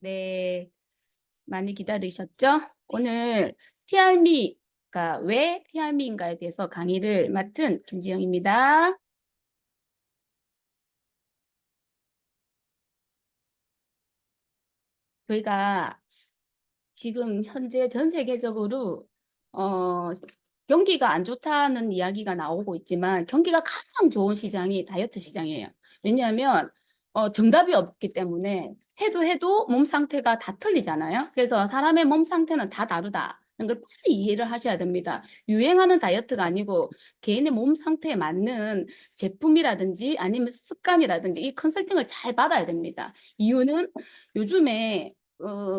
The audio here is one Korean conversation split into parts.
네, 많이 기다리셨죠? 오늘 TRM이가 왜 TRM인가에 대해서 강의를 맡은 김지영입니다. 저희가 지금 현재 전 세계적으로 경기가 안 좋다는 이야기가 나오고 있지만 경기가 가장 좋은 시장이 다이어트 시장이에요. 왜냐하면 정답이 없기 때문에 해도 몸 상태가 다 틀리잖아요. 그래서 사람의 몸 상태는 다 다르다는 걸 빨리 이해를 하셔야 됩니다. 유행하는 다이어트가 아니고 개인의 몸 상태에 맞는 제품이라든지 아니면 습관이라든지 이 컨설팅을 잘 받아야 됩니다. 이유는 요즘에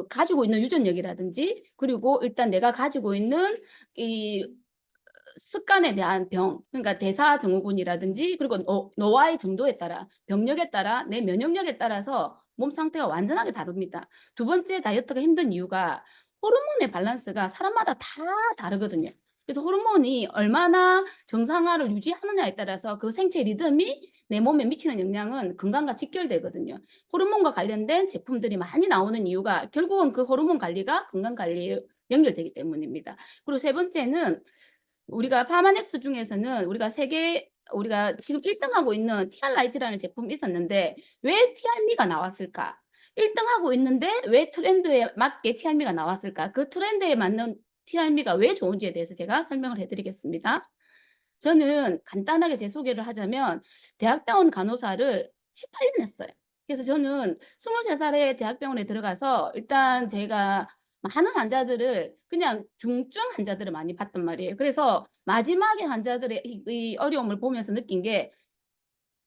가지고 있는 유전력이라든지 그리고 일단 내가 가지고 있는 이 습관에 대한 병, 그러니까 대사증후군이라든지 그리고 노화의 정도에 따라 병력에 따라 내 면역력에 따라서 몸 상태가 완전하게 다릅니다. 두 번째 다이어트가 힘든 이유가 호르몬의 밸런스가 사람마다 다 다르거든요. 그래서 호르몬이 얼마나 정상화를 유지하느냐에 따라서 그 생체 리듬이 내 몸에 미치는 영향은 건강과 직결되거든요. 호르몬과 관련된 제품들이 많이 나오는 이유가 결국은 그 호르몬 관리가 건강 관리에 연결되기 때문입니다. 그리고 세 번째는 우리가 파마넥스 중에서는 우리가 지금 1등하고 있는 TR라이트라는 제품이 있었는데 왜 TR미가 나왔을까? 1등하고 있는데 왜 트렌드에 맞게 TR미가 나왔을까? 그 트렌드에 맞는 TR미가 왜 좋은지에 대해서 제가 설명을 해드리겠습니다. 저는 간단하게 제 소개를 하자면 대학병원 간호사를 18년 했어요. 그래서 저는 23살에 대학병원에 들어가서 일단 제가 많은 환자들을 그냥 중증 환자들을 많이 봤단 말이에요. 그래서 마지막에 환자들의 이 어려움을 보면서 느낀 게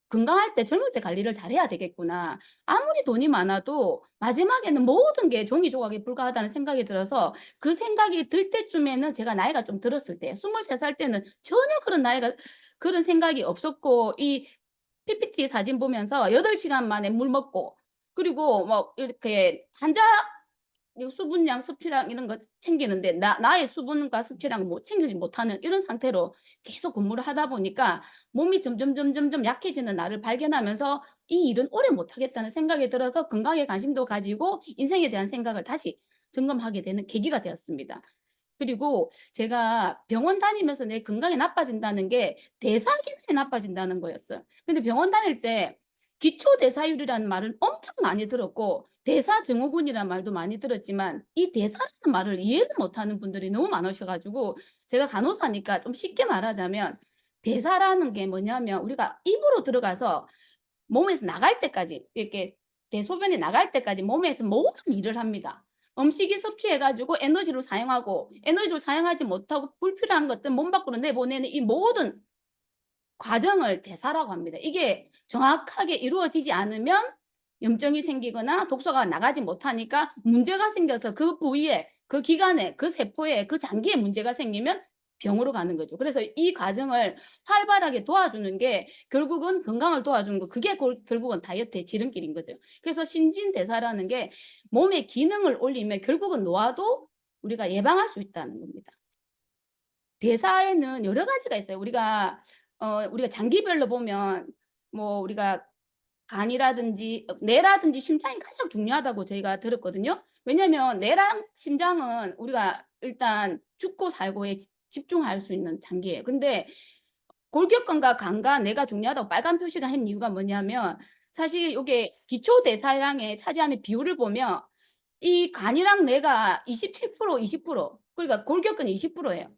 건강할 때 젊을 때 관리를 잘해야 되겠구나. 아무리 돈이 많아도 마지막에는 모든 게 종이 조각에 불과하다는 생각이 들어서 그 생각이 들 때쯤에는 제가 나이가 좀 들었을 때 23살 때는 전혀 그런 생각이 없었고 이 PPT 사진 보면서 8시간 만에 물 먹고 그리고 뭐 이렇게 환자 수분량, 섭취량 이런 거 챙기는데 나의 수분과 섭취량을 뭐 챙기지 못하는 이런 상태로 계속 근무를 하다 보니까 몸이 점점 약해지는 나를 발견하면서 이 일은 오래 못하겠다는 생각이 들어서 건강에 관심도 가지고 인생에 대한 생각을 다시 점검하게 되는 계기가 되었습니다. 그리고 제가 병원 다니면서 내 건강이 나빠진다는 게 대사 기능이 나빠진다는 거였어요. 근데 병원 다닐 때 기초대사율이라는 말을 엄청 많이 들었고 대사증후군이라는 말도 많이 들었지만 이 대사라는 말을 이해를 못하는 분들이 너무 많으셔 가지고 제가 간호사니까 좀 쉽게 말하자면 대사라는 게 뭐냐면 우리가 입으로 들어가서 몸에서 나갈 때까지 이렇게 대소변이 나갈 때까지 몸에서 모든 일을 합니다. 음식이 섭취해 가지고 에너지를 사용하고 에너지를 사용하지 못하고 불필요한 것들 몸 밖으로 내보내는 이 모든 과정을 대사라고 합니다. 이게 정확하게 이루어지지 않으면 염증이 생기거나 독소가 나가지 못하니까 문제가 생겨서 그 부위에 그 기관에 그 세포에 그 장기에 문제가 생기면 병으로 가는 거죠. 그래서 이 과정을 활발하게 도와주는 게 결국은 건강을 도와주는 거 그게 결국은 다이어트의 지름길인 거죠. 그래서 신진대사라는 게 몸의 기능을 올리면 결국은 노화도 우리가 예방할 수 있다는 겁니다. 대사에는 여러 가지가 있어요. 우리가 장기별로 보면 뭐 우리가 간이라든지 뇌라든지 심장이 가장 중요하다고 저희가 들었거든요. 왜냐면 뇌랑 심장은 우리가 일단 죽고 살고에 집중할 수 있는 장기예요. 근데 골격근과 간과 뇌가 중요하다고 빨간 표시가 한 이유가 뭐냐면 사실 요게 기초 대사량에 차지하는 비율을 보면 이 간이랑 뇌가 27% 20% 그러니까 골격근이 20%예요.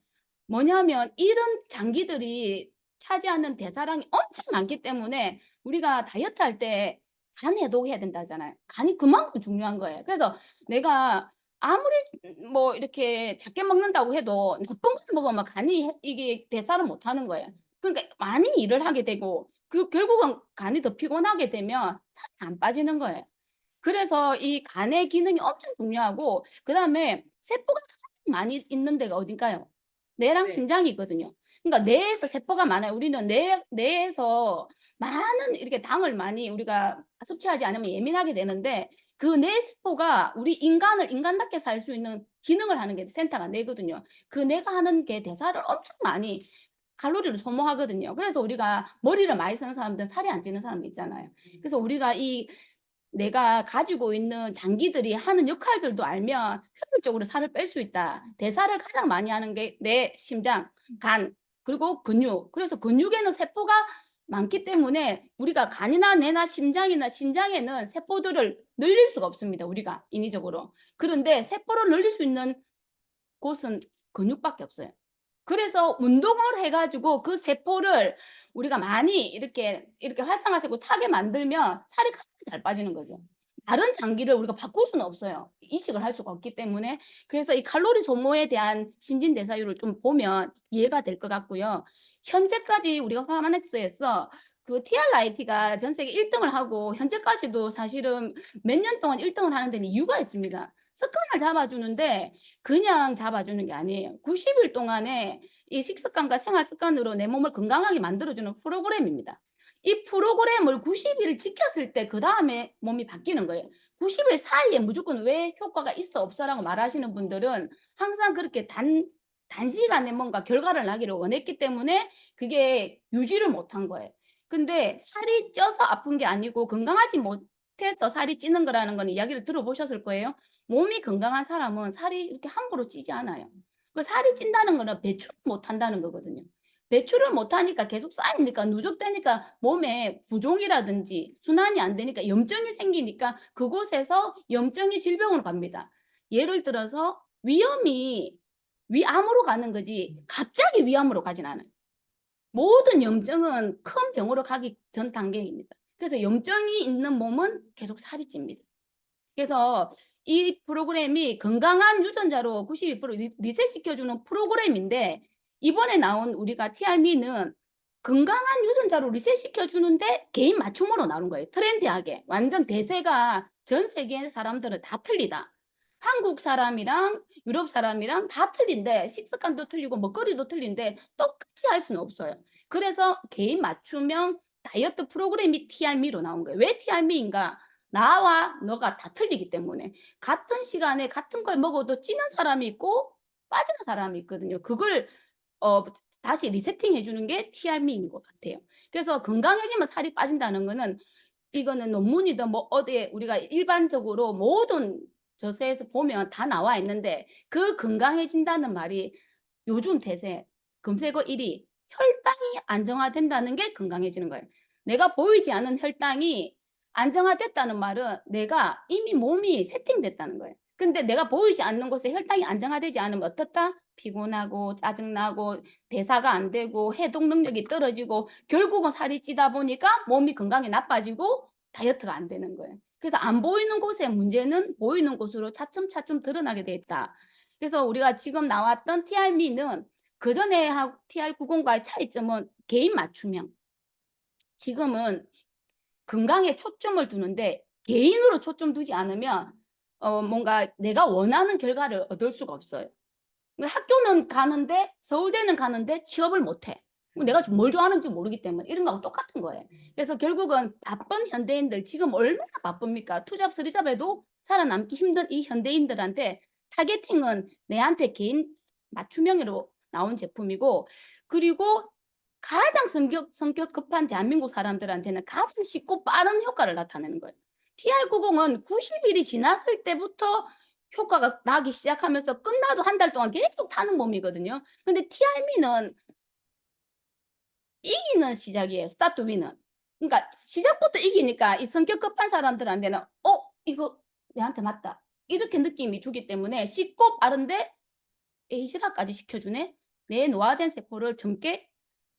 뭐냐면 이런 장기들이 차지하는 대사량이 엄청 많기 때문에 우리가 다이어트 할 때 간 해독해야 된다 하잖아요. 간이 그만큼 중요한 거예요. 그래서 내가 아무리 뭐 이렇게 작게 먹는다고 해도 나쁜 걸 먹으면 간이 이게 대사를 못 하는 거예요. 그러니까 많이 일을 하게 되고 결국은 간이 더 피곤하게 되면 살이 안 빠지는 거예요. 그래서 이 간의 기능이 엄청 중요하고 그다음에 세포가 가장 많이 있는 데가 어딘가요? 뇌랑 네. 심장이거든요. 그러니까 뇌에서 세포가 많아요. 우리는 뇌에서 많은 이렇게 당을 많이 우리가 섭취하지 않으면 예민하게 되는데 그 뇌 세포가 우리 인간을 인간답게 살 수 있는 기능을 하는 게 센터가 뇌거든요. 그 뇌가 하는 게 대사를 엄청 많이 칼로리를 소모하거든요. 그래서 우리가 머리를 많이 쓰는 사람들은 살이 안 찌는 사람이 있잖아요. 그래서 우리가 이 내가 가지고 있는 장기들이 하는 역할들도 알면 효율적으로 살을 뺄 수 있다. 대사를 가장 많이 하는 게 내 심장, 간, 그리고 근육. 그래서 근육에는 세포가 많기 때문에 우리가 간이나 뇌나 심장이나 신장에는 세포들을 늘릴 수가 없습니다. 우리가 인위적으로. 그런데 세포를 늘릴 수 있는 곳은 근육밖에 없어요. 그래서 운동을 해가지고 그 세포를 우리가 많이 이렇게 활성화시키고 타게 만들면 살이 가장 잘 빠지는 거죠. 다른 장기를 우리가 바꿀 수는 없어요. 이식을 할 수가 없기 때문에. 그래서 이 칼로리 소모에 대한 신진대사율을 좀 보면 이해가 될 것 같고요. 현재까지 우리가 파마넥스에서 그 TRIT가 전 세계 1등을 하고 현재까지도 사실은 몇 년 동안 1등을 하는 데는 이유가 있습니다. 습관을 잡아주는데 그냥 잡아주는 게 아니에요. 90일 동안에 이 식습관과 생활습관으로 내 몸을 건강하게 만들어주는 프로그램입니다. 이 프로그램을 90일을 지켰을 때 그 다음에 몸이 바뀌는 거예요. 90일 사이에 무조건 왜 효과가 있어 없어라고 말하시는 분들은 항상 그렇게 단시간에 뭔가 결과를 나기를 원했기 때문에 그게 유지를 못한 거예요. 근데 살이 쪄서 아픈 게 아니고 건강하지 못해서 살이 찌는 거라는 건 이야기를 들어보셨을 거예요. 몸이 건강한 사람은 살이 이렇게 함부로 찌지 않아요. 그 살이 찐다는 거는 배출을 못 한다는 거거든요. 배출을 못 하니까 계속 쌓이니까 누적되니까 몸에 부종이라든지 순환이 안 되니까 염증이 생기니까 그곳에서 염증이 질병으로 갑니다. 예를 들어서 위암으로 가는 거지 갑자기 위암으로 가진 않아요. 모든 염증은 큰 병으로 가기 전 단계입니다. 그래서 염증이 있는 몸은 계속 살이 찝니다. 그래서 이 프로그램이 건강한 유전자로 92% 리셋시켜주는 프로그램인데 이번에 나온 우리가 TRM는 건강한 유전자로 리셋시켜주는데 개인 맞춤으로 나온 거예요. 트렌디하게. 완전 대세가 전 세계 사람들은 다 틀리다. 한국 사람이랑 유럽 사람이랑 다 틀린데 식습관도 틀리고 먹거리도 틀린데 똑같이 할 수는 없어요. 그래서 개인 맞춤형 다이어트 프로그램이 TRM로 나온 거예요. 왜 TRM인가? 나와 너가 다 틀리기 때문에 같은 시간에 같은 걸 먹어도 찌는 사람이 있고 빠지는 사람이 있거든요. 그걸 다시 리세팅해 주는 게 TRM인 것 같아요. 그래서 건강해지면 살이 빠진다는 거는 이거는 논문이든 뭐 어디에 우리가 일반적으로 모든 저서에서 보면 다 나와 있는데 그 건강해진다는 말이 요즘 대세 검색어 1위 혈당이 안정화된다는 게 건강해지는 거예요. 내가 보이지 않는 혈당이 안정화됐다는 말은 내가 이미 몸이 세팅됐다는 거예요. 근데 내가 보이지 않는 곳에 혈당이 안정화되지 않으면 어떻다? 피곤하고 짜증나고 대사가 안 되고 해독 능력이 떨어지고 결국은 살이 찌다 보니까 몸이 건강이 나빠지고 다이어트가 안 되는 거예요. 그래서 안 보이는 곳의 문제는 보이는 곳으로 차츰차츰 드러나게 돼 있다. 그래서 우리가 지금 나왔던 TRM는 그전에 TR90과의 차이점은 개인 맞춤형. 지금은 건강에 초점을 두는데 개인으로 초점 두지 않으면 뭔가 내가 원하는 결과를 얻을 수가 없어요. 학교는 가는데 서울대는 가는데 취업을 못해. 내가 뭘 좋아하는지 모르기 때문에 이런 거하고 똑같은 거예요. 그래서 결국은 바쁜 현대인들 지금 얼마나 바쁩니까? 투잡 쓰리잡에도 살아남기 힘든 이 현대인들한테 타겟팅은 내한테 개인 맞춤형으로 나온 제품이고 그리고 가장 성격 급한 대한민국 사람들한테는 가장 쉽고 빠른 효과를 나타내는 거예요. TR90은 90일이 지났을 때부터 효과가 나기 시작하면서 끝나도 한 달 동안 계속 타는 몸이거든요. 근데 TRM는 이기는 시작이에요. 스타트 위는. 그러니까 시작부터 이기니까 이 성격 급한 사람들한테는 이거 내한테 맞다. 이렇게 느낌이 주기 때문에 쉽고 빠른데 에이시라까지 시켜주네. 내 노화된 세포를 젊게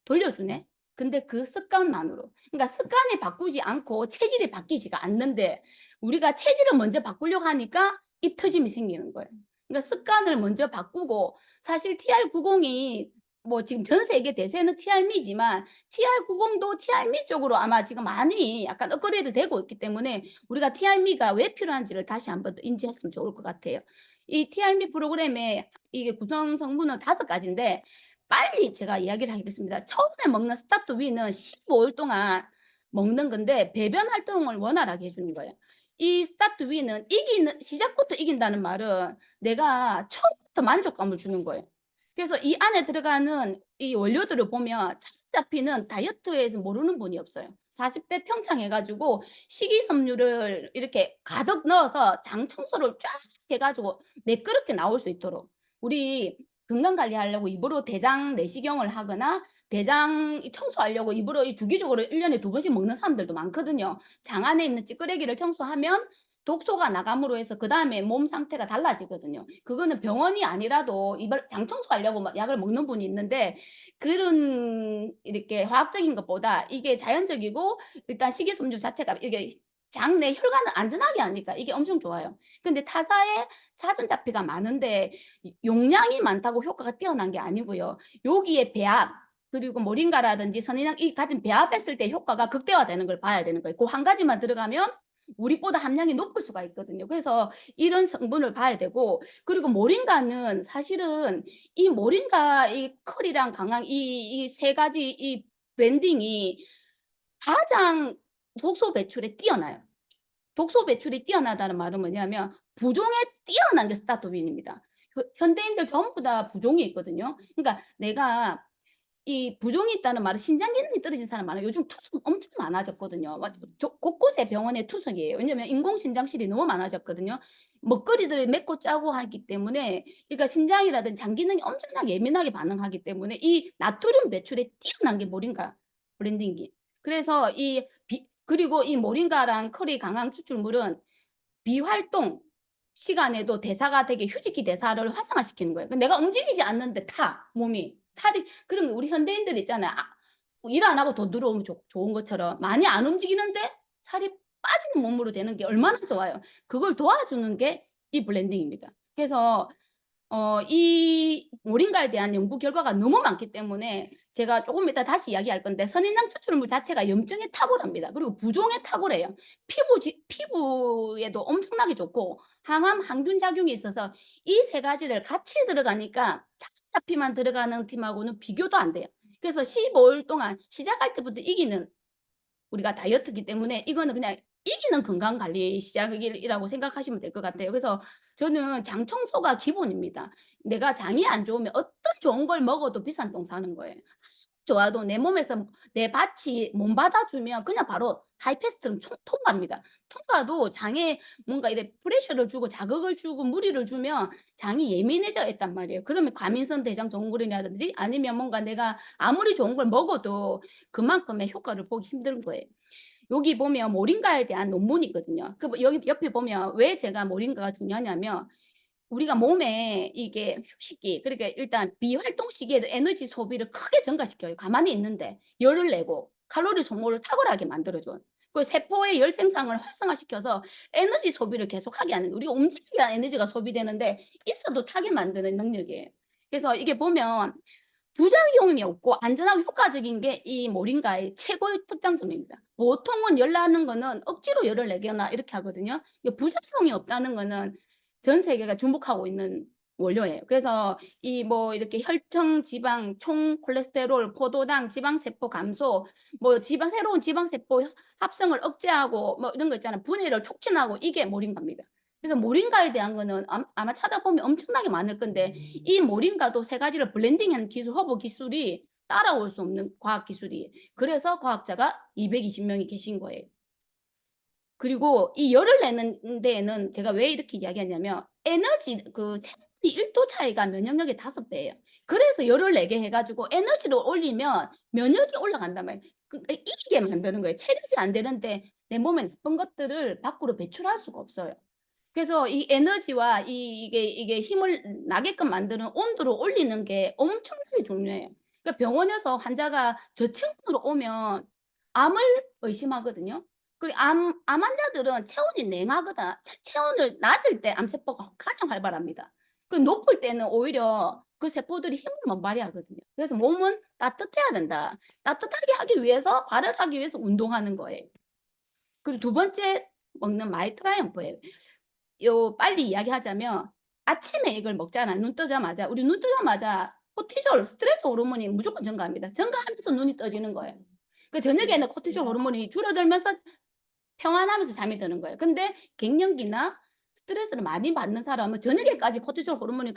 돌려주네. 근데 그 습관만으로. 그러니까 습관이 바꾸지 않고 체질이 바뀌지가 않는데 우리가 체질을 먼저 바꾸려고 하니까 입 터짐이 생기는 거예요. 그러니까 습관을 먼저 바꾸고 사실 TR90이 뭐 지금 전 세계 대세는 TRM이지만 TR90도 TRM 쪽으로 아마 지금 많이 약간 업그레이드 되고 있기 때문에 우리가 TRM가 왜 필요한지를 다시 한번 더 인지했으면 좋을 것 같아요. 이 TRM 프로그램의 이게 구성 성분은 5가지인데 빨리 제가 이야기를 하겠습니다. 처음에 먹는 스타트 위는 15일 동안 먹는 건데 배변 활동을 원활하게 해주는 거예요. 이 스타트 위는 시작부터 이긴다는 말은 내가 처음부터 만족감을 주는 거예요. 그래서 이 안에 들어가는 이 원료들을 보면 잡히는 다이어트에서 모르는 분이 없어요. 40배 평창해 가지고 식이섬유를 이렇게 가득 넣어서 장 청소를 쫙 해 가지고 매끄럽게 나올 수 있도록 우리 건강 관리하려고 입으로 대장 내시경을 하거나 대장 청소하려고 입으로 이 주기적으로 1 년에 2 번씩 먹는 사람들도 많거든요. 장 안에 있는 찌끄레기를 청소하면 독소가 나감으로 해서 그다음에 몸 상태가 달라지거든요. 그거는 병원이 아니라도 이걸 장 청소하려고 막 약을 먹는 분이 있는데 그런 이렇게 화학적인 것보다 이게 자연적이고 일단 식이섬유 자체가 이게 장 내 혈관을 안전하게 하니까 이게 엄청 좋아요. 근데 타사에 사전자피가 많은데 용량이 많다고 효과가 뛰어난 게 아니고요. 여기에 배합 그리고 모링가라든지 선인장 이 가진 배합했을 때 효과가 극대화되는 걸 봐야 되는 거예요. 그 한 가지만 들어가면 우리보다 함량이 높을 수가 있거든요. 그래서 이런 성분을 봐야 되고 그리고 모링가는 사실은 이 모링가 이 컬이랑 강황 이 세 가지 이 블렌딩이 가장 독소 배출에 뛰어나요. 독소 배출이 뛰어나다는 말은 뭐냐면 부종에 뛰어난 게 스타트윈입니다. 현대인들 전부 다 부종이 있거든요. 그러니까 내가 이 부종이 있다는 말은 신장 기능이 떨어진 사람 많아요. 요즘 투석 엄청 많아졌거든요. 곳곳에 병원에 투석이에요. 왜냐면 인공신장실이 너무 많아졌거든요. 먹거리들이 맵고 짜고 하기 때문에 그러니까 신장이라든지 장 기능이 엄청나게 예민하게 반응하기 때문에 이 나트륨 배출에 뛰어난 게 모링가 블렌딩기. 그래서 그리고 이 모링가랑 커리 강황 추출물은 비활동 시간에도 대사가 되게 휴직기 대사를 활성화시키는 거예요. 내가 움직이지 않는데 몸이. 살이 그러면 우리 현대인들 있잖아요. 일 안 하고 돈 들어오면 좋은 것처럼 많이 안 움직이는데 살이 빠지는 몸으로 되는 게 얼마나 좋아요. 그걸 도와주는 게 이 블렌딩입니다. 그래서 이 모링가에 대한 연구 결과가 너무 많기 때문에 제가 조금 이따 다시 이야기할 건데 선인장 추출물 자체가 염증에 탁월합니다. 그리고 부종에 탁월해요. 피부에도 엄청나게 좋고 항암, 항균 작용이 있어서 이 세 가지를 같이 들어가니까 차피만 들어가는 팀하고는 비교도 안 돼요. 그래서 15일 동안 시작할 때부터 이기는 우리가 다이어트이기 때문에 이거는 그냥 이기는 건강 관리 시작이라고 생각하시면 될 것 같아요. 그래서 저는 장 청소가 기본입니다. 내가 장이 안 좋으면 어떤 좋은 걸 먹어도 비싼 똥 싸는 거예요. 좋아도 내 몸에서 내 밭이 못 받아주면 그냥 바로 하이패스트로 통과합니다. 통과도 장에 뭔가 이래 프레셔를 주고 자극을 주고 무리를 주면 장이 예민해져 있단 말이에요. 그러면 과민성 대장 증후군이라든지 아니면 뭔가 내가 아무리 좋은 걸 먹어도 그만큼의 효과를 보기 힘든 거예요. 여기 보면 모링가에 대한 논문이 있거든요. 여기 옆에 보면 왜 제가 모링가가 중요하냐면 우리가 몸에 이게 휴식기 그러니까 일단 비활동 시기에도 에너지 소비를 크게 증가시켜요. 가만히 있는데 열을 내고 칼로리 소모를 탁월하게 만들어 줘요. 그 세포의 열 생산을 활성화시켜서 에너지 소비를 계속하게 하는 거예요. 우리가 움직여야 에너지가 소비되는데 있어도 타게 만드는 능력이에요. 그래서 이게 보면 부작용이 없고 안전하고 효과적인 게 이 모링가의 최고의 특장점입니다. 보통은 열 나는 거는 억지로 열을 내거나 이렇게 하거든요. 부작용이 없다는 거는 전 세계가 주목하고 있는 원료예요. 그래서 이 뭐 이렇게 혈청 지방, 총 콜레스테롤, 포도당, 지방세포 감소, 뭐 새로운 지방세포 합성을 억제하고 뭐 이런 거 있잖아요. 분해를 촉진하고 이게 모링가입니다. 그래서 모링가에 대한 거는 아마 찾아보면 엄청나게 많을 건데 이 모링가도 세 가지를 블렌딩한 기술, 허브 기술이 따라올 수 없는 과학 기술이에요. 그래서 과학자가 220명이 계신 거예요. 그리고 이 열을 내는 데에는 제가 왜 이렇게 이야기하냐면 에너지 체온이 1도 차이가 면역력의 5배예요. 그래서 열을 내게 해 가지고 에너지를 올리면 면역이 올라간단 말이에요. 이기게 만드는 거예요. 체력이 안 되는데 내 몸에 나쁜 것들을 밖으로 배출할 수가 없어요. 그래서 이 에너지와 이게 힘을 나게끔 만드는 온도를 올리는 게 엄청나게 중요해요. 그러니까 병원에서 환자가 저체온으로 오면 암을 의심하거든요. 그리고 암 환자들은 체온이 냉하거나 체온을 낮을 때 암세포가 가장 활발합니다. 높을 때는 오히려 그 세포들이 힘을 못 발휘하거든요. 그래서 몸은 따뜻해야 된다. 따뜻하게 하기 위해서 발효를 하기 위해서 운동하는 거예요. 그리고 두 번째 먹는 마이트라이엄프예요. 빨리 이야기하자면 아침에 이걸 먹잖아요. 눈 뜨자마자. 우리 눈 뜨자마자 코티졸 스트레스 호르몬이 무조건 증가합니다. 증가하면서 눈이 떠지는 거예요. 저녁에는 코티졸 호르몬이 줄어들면서 평안하면서 잠이 드는 거예요. 근데 갱년기나 스트레스를 많이 받는 사람은 저녁에까지 코티졸 호르몬이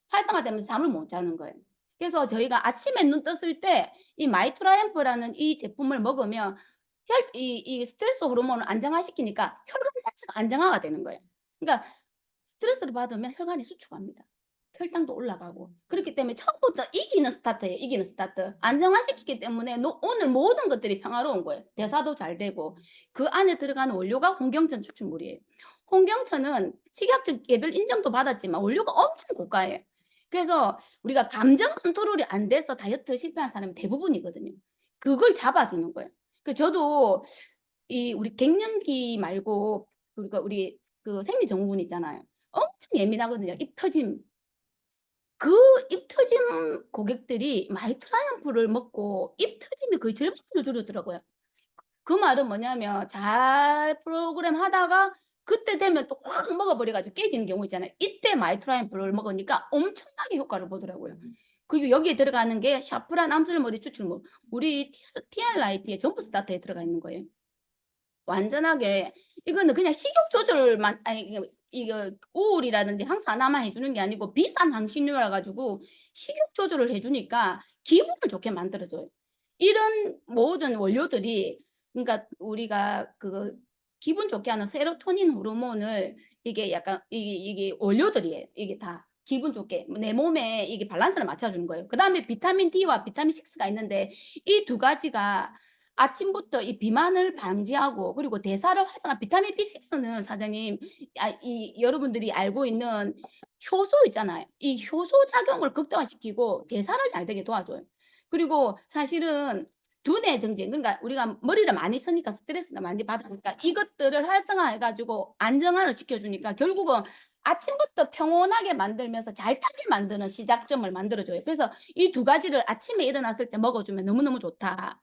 활성화되면서 잠을 못 자는 거예요. 그래서 저희가 아침에 눈 떴을 때 이 마이트라이엄프라는 이 제품을 먹으면 이 스트레스 호르몬을 안정화시키니까 혈관 자체가 안정화가 되는 거예요. 그러니까 스트레스를 받으면 혈관이 수축합니다. 혈당도 올라가고. 그렇기 때문에 처음부터 이기는 스타트예요, 이기는 스타트. 안정화시키기 때문에 오늘 모든 것들이 평화로운 거예요. 대사도 잘 되고. 그 안에 들어가는 원료가 홍경천 추출물이에요. 홍경천은 식약처 개별 인정도 받았지만 원료가 엄청 고가예요. 그래서 우리가 감정 컨트롤이 안 돼서 다이어트 실패한 사람이 대부분이거든요. 그걸 잡아주는 거예요. 저도 우리 갱년기 말고 그러니까 우리 그 생리정후군 있잖아요. 엄청 예민하거든요. 입 터짐. 그 입 터짐 고객들이 마이트라이언프를 먹고 입 터짐이 거의 절반으로 줄었더라고요. 그 말은 뭐냐면 잘 프로그램 하다가 그때 되면 또 확 먹어 버려 가지고 깨지는 경우 있잖아요. 이때 마이트라이언프를 먹으니까 엄청나게 효과를 보더라고요. 그리고 여기에 들어가는 게 샤프란 암슬머리 추출물. 우리 TR라이트의 점프 스타트에 들어가 있는 거예요. 완전하게 이거는 그냥 식욕 조절만 아니 이거 우울이라든지 항산화만 해 주는 게 아니고 비싼 향신료라 가지고 식욕 조절을 해 주니까 기분을 좋게 만들어 줘요. 이런 모든 원료들이 그러니까 우리가 기분 좋게 하는 세로토닌 호르몬을 이게 약간 이게 원료들이에요. 이게 다 기분 좋게 내 몸에 이게 밸런스를 맞춰 주는 거예요. 그다음에 비타민 D와 비타민 6가 있는데 이 두 가지가 아침부터 이 비만을 방지하고 그리고 대사를 활성화 비타민 B6는 사장님 이 여러분들이 알고 있는 효소 있잖아요. 이 효소 작용을 극대화시키고 대사를 잘 되게 도와줘요. 그리고 사실은 두뇌 정지 그러니까 우리가 머리를 많이 쓰니까 스트레스를 많이 받으니까 이것들을 활성화해 가지고 안정화를 시켜 주니까 결국은 아침부터 평온하게 만들면서 잘 타게 만드는 시작점을 만들어 줘요. 그래서 이 두 가지를 아침에 일어났을 때 먹어 주면 너무너무 좋다.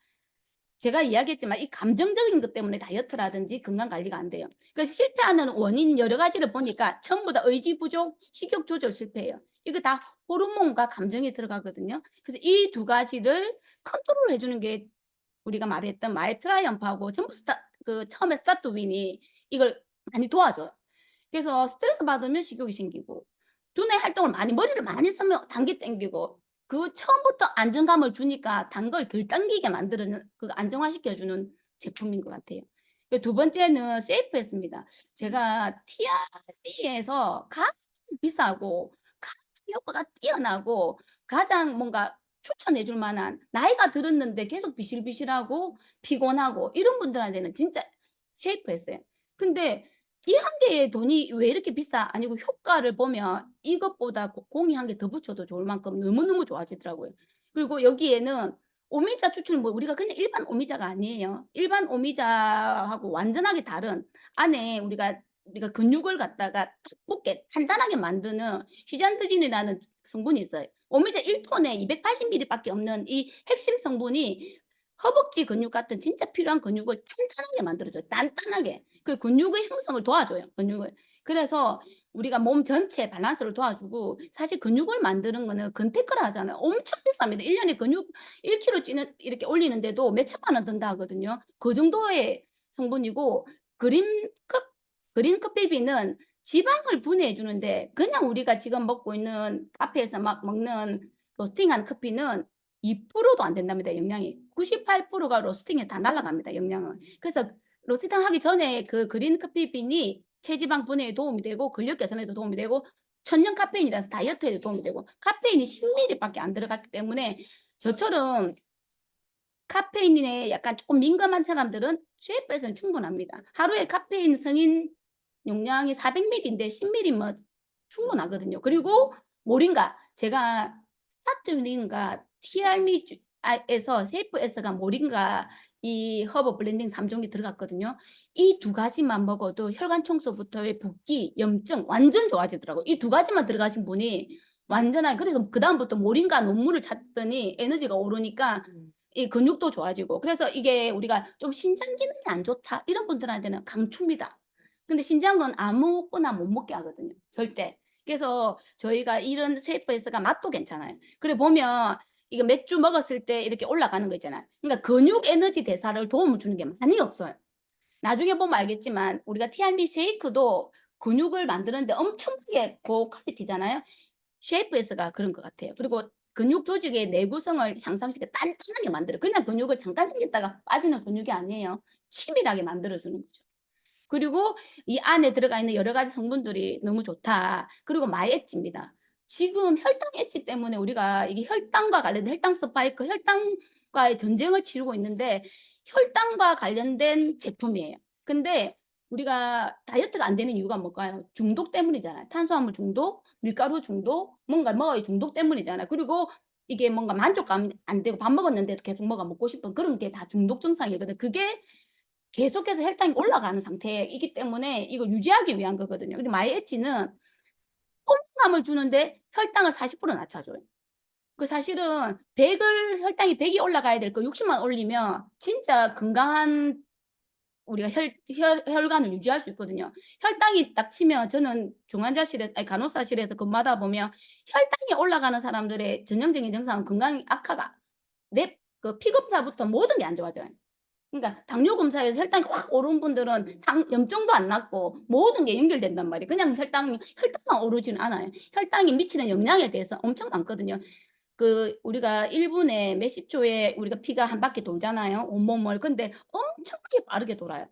제가 이야기했지만 이 감정적인 것 때문에 다이어트라든지 건강 관리가 안 돼요. 그래서 실패하는 원인 여러 가지를 보니까 전부 다 의지 부족, 식욕 조절 실패예요. 이거 다 호르몬과 감정이 들어가거든요. 그래서 이 두 가지를 컨트롤해 주는 게 우리가 말했던 마이트라이언프하고 전부 처음에 스타트윈이 이걸 많이 도와줘요. 그래서 스트레스 받으면 식욕이 생기고 두뇌 활동을 많이 머리를 많이 쓰면 당기 땡기고 처음부터 안정감을 주니까 단 걸 덜 당기게 만드는 안정화시켜 주는 제품인 것 같아요. 두 번째는 쉐이프에스입니다. 제가 TRD에서 가장 비싸고 가장 효과가 뛰어나고 가장 뭔가 추천해 줄 만한 나이가 들었는데 계속 비실비실하고 피곤하고 이런 분들한테는 진짜 쉐이프에스예요. 근데 이 한 개의 돈이 왜 이렇게 비싸? 아니고 효과를 보면 이것보다 공이 한 개 더 붙여도 좋을 만큼 너무너무 좋아지더라고요. 그리고 여기에는 오미자 추출물 우리가 그냥 일반 오미자가 아니에요. 일반 오미자하고 완전하게 다른 안에 우리가 근육을 갖다가 딱 붙게 단단하게 만드는 시잔트딘이라는 성분이 있어요. 오미자 1 톤에 280ml 밖에 없는 이 핵심 성분이 허벅지 근육 같은 진짜 필요한 근육을 탄탄하게 만들어 줘요. 단단하게. 근육의 형성을 도와줘요, 근육을. 그래서 우리가 몸 전체 밸런스를 도와주고 사실 근육을 만드는 거는 근테크라 하잖아요. 엄청 비쌉니다. 1 년에 근육 1 킬로 찌는 이렇게 올리는데도 몇 천만 원 든다 하거든요. 그 정도의 성분이고 그린컵 그린커피비는 지방을 분해해 주는데 그냥 우리가 지금 먹고 있는 카페에서 막 먹는 로스팅한 커피는 2%도 안 된답니다, 영양이. 98%가 로스팅에 다 날아갑니다, 영양은. 그래서 로스팅 하기 전에 그린 커피빈이 체지방 분해에 도움이 되고 근력 개선에도 도움이 되고 천연 카페인이라서 다이어트에도 도움이 되고 카페인이 10ml 밖에 안 들어갔기 때문에 저처럼 카페인에 약간 쪼끔 민감한 사람들은 쉐이프에서는 충분합니다. 하루에 카페인 성인 용량이 400ml인데 10ml면 충분하거든요. 그리고 모링가 제가 스타트윈과 티알미 에서 쉐이프에서가 모링가 이 허브 블렌딩 3 종이 들어갔거든요. 이 두 가지만 먹어도 혈관 청소부터의 붓기, 염증 완전 좋아지더라고요. 이 두 가지만 들어가신 분이 완전하게 그래서 그다음부터 모링가 논문을 찾더니 에너지가 오르니까 이 근육도 좋아지고 그래서 이게 우리가 좀 '신장 기능이 안 좋다.' 이런 분들한테는 강추입니다. 근데 신장은 아무거나 못 먹게 하거든요 절대. 그래서 저희가 이런 쉐이프에서가 맛도 괜찮아요. 그래 보면 이거 맥주 먹었을 때 이렇게 올라가는 거 있잖아요. 그러니까 근육 에너지 대사를 도움을 주는 게 많이 없어요. 나중에 보면 알겠지만 우리가 티알미 쉐이크도 근육을 만드는데 엄청나게 고퀄리티잖아요. 쉐이프에서가 그런 것 같아요. 그리고 근육 조직의 내구성을 향상시켜 단단하게 만들어요. 그냥 근육을 잠깐 생겼다가 빠지는 근육이 아니에요. 치밀하게 만들어주는 거죠. 그리고 이 안에 들어가 있는 여러 가지 성분들이 너무 좋다. 그리고 마이엣지입니다. 지금 혈당 엣지 때문에 우리가 이게 혈당과 관련된 혈당 스파이크, 혈당과의 전쟁을 치르고 있는데 혈당과 관련된 제품이에요. 근데 우리가 다이어트가 안 되는 이유가 뭘까요? 중독 때문이잖아요. 탄수화물 중독, 밀가루 중독, 뭔가 뭐의 중독 때문이잖아요. 그리고 이게 뭔가 만족감 안 되고 밥 먹었는데도 계속 뭐가 먹고 싶은 그런 게 다 중독 증상이거든요. 그게 계속해서 혈당이 올라가는 상태이기 때문에 이걸 유지하기 위한 거거든요. 근데 마이엣지는 포만감을 주는데 혈당을 40% 낮춰줘요. 그 사실은 100을 혈당이 100이 올라가야 될 거 60만 올리면 진짜 건강한 우리가 혈관을 유지할 수 있거든요. 혈당이 딱 치면 저는 중환자실에 아니 간호사실에서 근무하다 보면 혈당이 올라가는 사람들의 전형적인 증상은 건강이 악화가 그 피 검사부터 모든 게 안 좋아져요. 그러니까 당뇨 검사에서 혈당이 확 오른 분들은 염증도 안 났고 모든 게 연결된단 말이에요. 그냥 혈당만 오르지는 않아요. 혈당이 미치는 영향에 대해서 엄청 많거든요. 그 우리가 1 분에 몇십 초에 우리가 피가 한 바퀴 돌잖아요, 온몸을. 근데 엄청나게 빠르게 돌아요.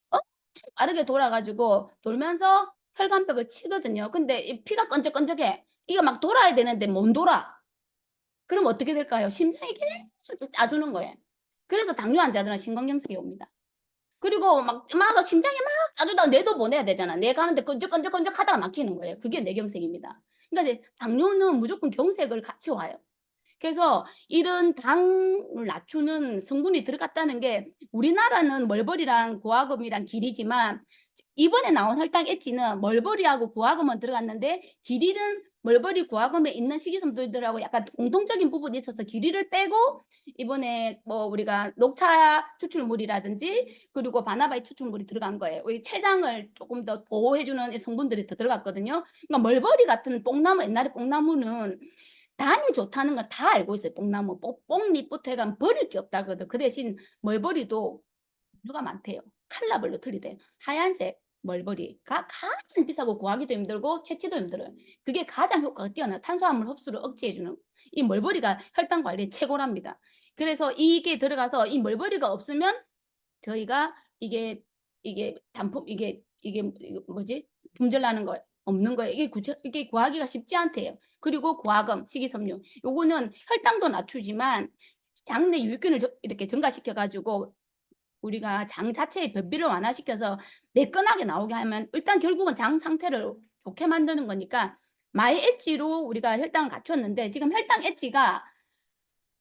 엄청 빠르게 돌아 가지고 돌면서 혈관벽을 치거든요. 근데 이 피가 끈적끈적해. 이거 막 돌아야 되는데 못 돌아. 그럼 어떻게 될까요? 심장이 계속 짜주는 거예요. 그래서 당뇨 환자들은 심근경색이 옵니다. 그리고 막 심장이 막 짜주다가 뇌도 보내야 되잖아. 뇌 가는데 끈적끈적끈적하다가 막히는 거예요. 그게 뇌경색입니다. 그러니까 이제 당뇨는 무조건 경색을 같이 와요. 그래서 이런 당을 낮추는 성분이 들어갔다는 게 우리나라는 멀버리랑 구아금이랑 길이지만 이번에 나온 혈당 엣지는 멀버리하고 구아금은 들어갔는데 길이는 멀버리 구아금에 있는 식이섬유들하고 약간 공통적인 부분이 있어서 길이를 빼고 이번에 뭐 우리가 녹차 추출물이라든지 그리고 바나바이 추출물이 들어간 거예요. 이 췌장을 조금 더 보호해 주는 이 성분들이 더 들어갔거든요. 그러니까 멀버리 같은 뽕나무 옛날에 뽕나무는 당이 좋다는 걸 다 알고 있어요. 뽕나무 뽕잎부터 해가면 버릴 게 없다거든. 그 대신 멀버리도 종류가 많대요. 컬러별로 틀리대요. 하얀색 멀버리가 가장 비싸고 구하기도 힘들고 채취도 힘들어요. 그게 가장 효과가 뛰어나 탄수화물 흡수를 억제해 주는 이 멀버리가 혈당 관리에 최고랍니다. 그래서 이게 들어가서 이 멀버리가 없으면 저희가 이게 단품 이게 뭐지? 품절나는 거 없는 거예요. 이게 구하기가 쉽지 않대요. 그리고 구하금, 식이섬유 요거는 혈당도 낮추지만 장내 유익균을 이렇게 증가시켜 가지고 우리가 장 자체의 변비를 완화시켜서 매끈하게 나오게 하면 일단 결국은 장 상태를 좋게 만드는 거니까 마이 엣지로 우리가 혈당을 갖췄는데 지금 혈당 엣지가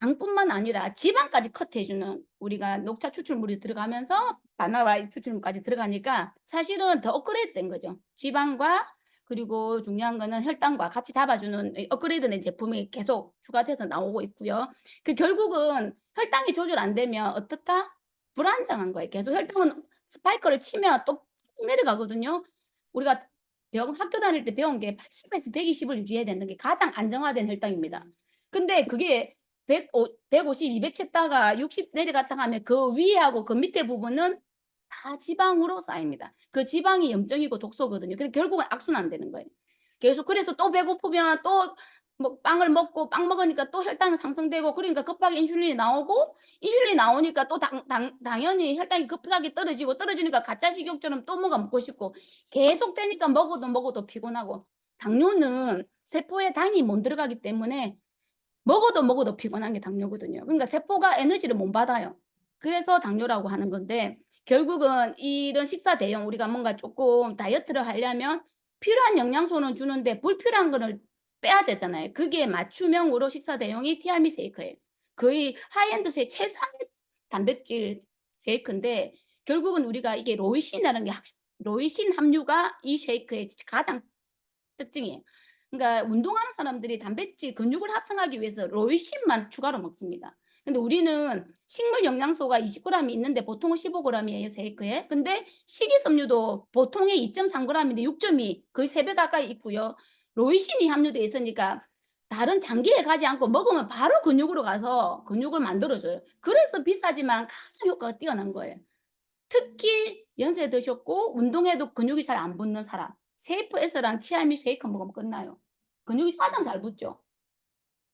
당뿐만 아니라 지방까지 컷해 주는 우리가 녹차 추출물이 들어가면서 바나나 추출물까지 들어가니까 사실은 더 업그레이드 된 거죠. 지방과 그리고 중요한 거는 혈당과 같이 잡아주는 업그레이드된 제품이 계속 추가돼서 나오고 있고요. 그 결국은 혈당이 조절 안 되면 어떻다? 불안정한 거예요. 계속 혈당은 스파이크를 치면 또 푹 내려가거든요. 우리가 학교 다닐 때 배운 게 80에서 120을 유지해야 되는 게 가장 안정화된 혈당입니다. 근데 그게 150, 200 쳤다가 60 내려갔다가 하면 그 위하고 그 밑에 부분은 다 지방으로 쌓입니다. 그 지방이 염증이고 독소거든요. 그래서 결국은 악순환되는 거예요. 계속 그래서 또 배고프면 또 뭐 빵을 먹고 빵 먹으니까 또 혈당이 상승되고 그러니까 급하게 인슐린이 나오고 인슐린이 나오니까 또 당연히 혈당이 급하게 떨어지고 떨어지니까 가짜 식욕처럼 또 뭐가 먹고 싶고 계속되니까 먹어도 피곤하고 당뇨는 세포에 당이 못 들어가기 때문에 먹어도 피곤한 게 당뇨거든요. 그러니까 세포가 에너지를 못 받아요. 그래서 당뇨라고 하는 건데 결국은 이런 식사 대용 우리가 뭔가 쪼끔 다이어트를 하려면 필요한 영양소는 주는데 불필요한 거를 빼야 되잖아요. 그게 맞춤형으로 식사 대용이 티알미 쉐이크예요. 거의 하이엔드의 최상의 단백질 쉐이크인데 결국은 우리가 이게 로이신이라는 게 로이신 함유가 이 쉐이크의 가장 특징이에요. 그러니까 운동하는 사람들이 단백질 근육을 합성하기 위해서 로이신만 추가로 먹습니다. 근데 우리는 식물 영양소가 20 그램이 있는데 보통은 15 그램이에요, 쉐이크에. 근데 식이섬유도 보통의 2.3 그램인데 6.2 거의 3배 가까이 있고요. 로이신이 함유되어 있으니까 다른 장기에 가지 않고 먹으면 바로 근육으로 가서 근육을 만들어 줘요. 그래서 비싸지만 가장 효과가 뛰어난 거예요. 특히 연세 드셨고 운동해도 근육이 잘 안 붙는 사람 쉐이프 S랑 티알미 쉐이크 먹으면 끝나요. 근육이 가장 잘 붙죠.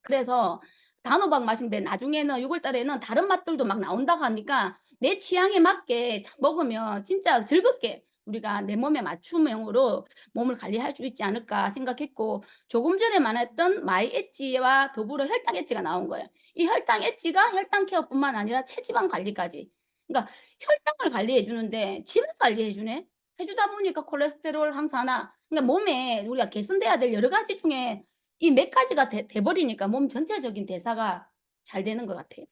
그래서 단호박 맛인데 나중에는 6월 달에는 다른 맛들도 막 나온다고 하니까 내 취향에 맞게 먹으면 진짜 즐겁게 우리가 내 몸에 맞춤형으로 몸을 관리할 수 있지 않을까 생각했고, 조금 전에 말했던 마이 엣지와 더불어 혈당 엣지가 나온 거예요. 이 혈당 엣지가 혈당 케어뿐만 아니라 체지방 관리까지. 그러니까 혈당을 관리해 주는데 지방 관리해 주네. 해 주다 보니까 콜레스테롤 항산화, 그러니까 몸에 우리가 개선돼야 될 여러 가지 중에 이 몇 가지가 돼 버리니까 몸 전체적인 대사가 잘 되는 것 같아요.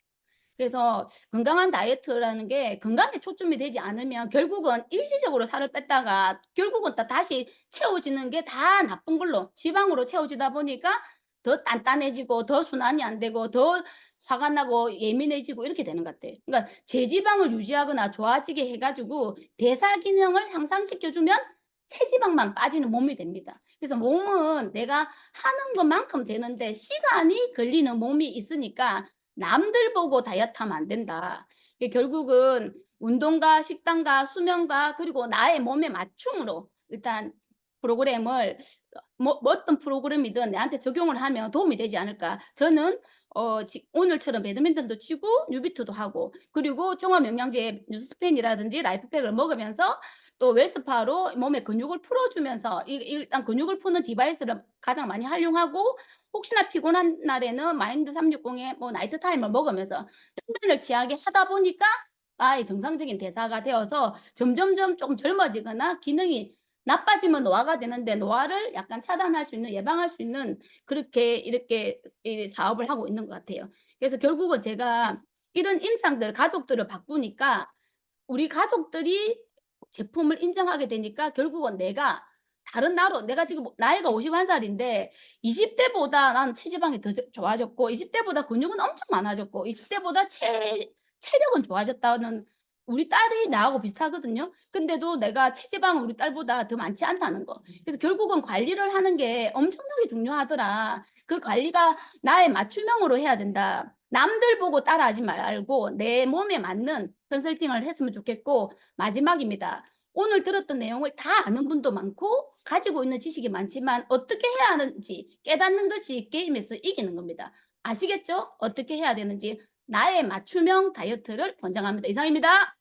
그래서 건강한 다이어트라는 게 건강에 초점이 되지 않으면 결국은 일시적으로 살을 뺐다가 결국은 다시 채워지는 게 다 나쁜 걸로 지방으로 채워지다 보니까 더 단단해지고 더 순환이 안 되고 더 화가 나고 예민해지고 이렇게 되는 것 같아요. 그러니까 제지방을 유지하거나 좋아지게 해 가지고 대사 기능을 향상시켜 주면 체지방만 빠지는 몸이 됩니다. 그래서 몸은 내가 하는 것만큼 되는데 시간이 걸리는 몸이 있으니까 남들 보고 다이어트하면 안 된다. 이게 결국은 운동과 식단과 수면과 그리고 나의 몸에 맞춤으로 일단 프로그램을 뭐 어떤 프로그램이든 내한테 적용을 하면 도움이 되지 않을까. 저는 오늘처럼 배드민턴도 치고 뉴비트도 하고 그리고 종합영양제 뉴스펜이라든지 라이프팩을 먹으면서 또 웰스파로 몸의 근육을 풀어주면서 일단 근육을 푸는 디바이스를 가장 많이 활용하고, 혹시나 피곤한 날에는 마인드 360에 뭐 나이트 타임을 먹으면서 텐션을 취하게 하다 보니까 나의 정상적인 대사가 되어서 점점점 좀 젊어지거나 기능이 나빠지면 노화가 되는데 노화를 약간 차단할 수 있는, 예방할 수 있는 그렇게 이렇게 이 사업을 하고 있는 것 같아요. 그래서 결국은 제가 이런 임상들 가족들을 바꾸니까 우리 가족들이 제품을 인정하게 되니까 결국은 내가 다른 나로 내가 지금 나이가 51살인데 20 대보다 나는 체지방이 더 좋아졌고 20 대보다 근육은 엄청 많아졌고 20 대보다 체력은 좋아졌다는, 우리 딸이 나하고 비슷하거든요. 근데도 내가 체지방은 우리 딸보다 더 많지 않다는 거. 그래서 결국은 관리를 하는 게 엄청나게 중요하더라. 그 관리가 나의 맞춤형으로 해야 된다. 남들 보고 따라하지 말고 내 몸에 맞는 컨설팅을 했으면 좋겠고, 마지막입니다. 오늘 들었던 내용을 다 아는 분도 많고 가지고 있는 지식이 많지만 어떻게 해야 하는지 깨닫는 것이 게임에서 이기는 겁니다. 아시겠죠? 어떻게 해야 되는지. 나의 맞춤형 다이어트를 권장합니다. 이상입니다.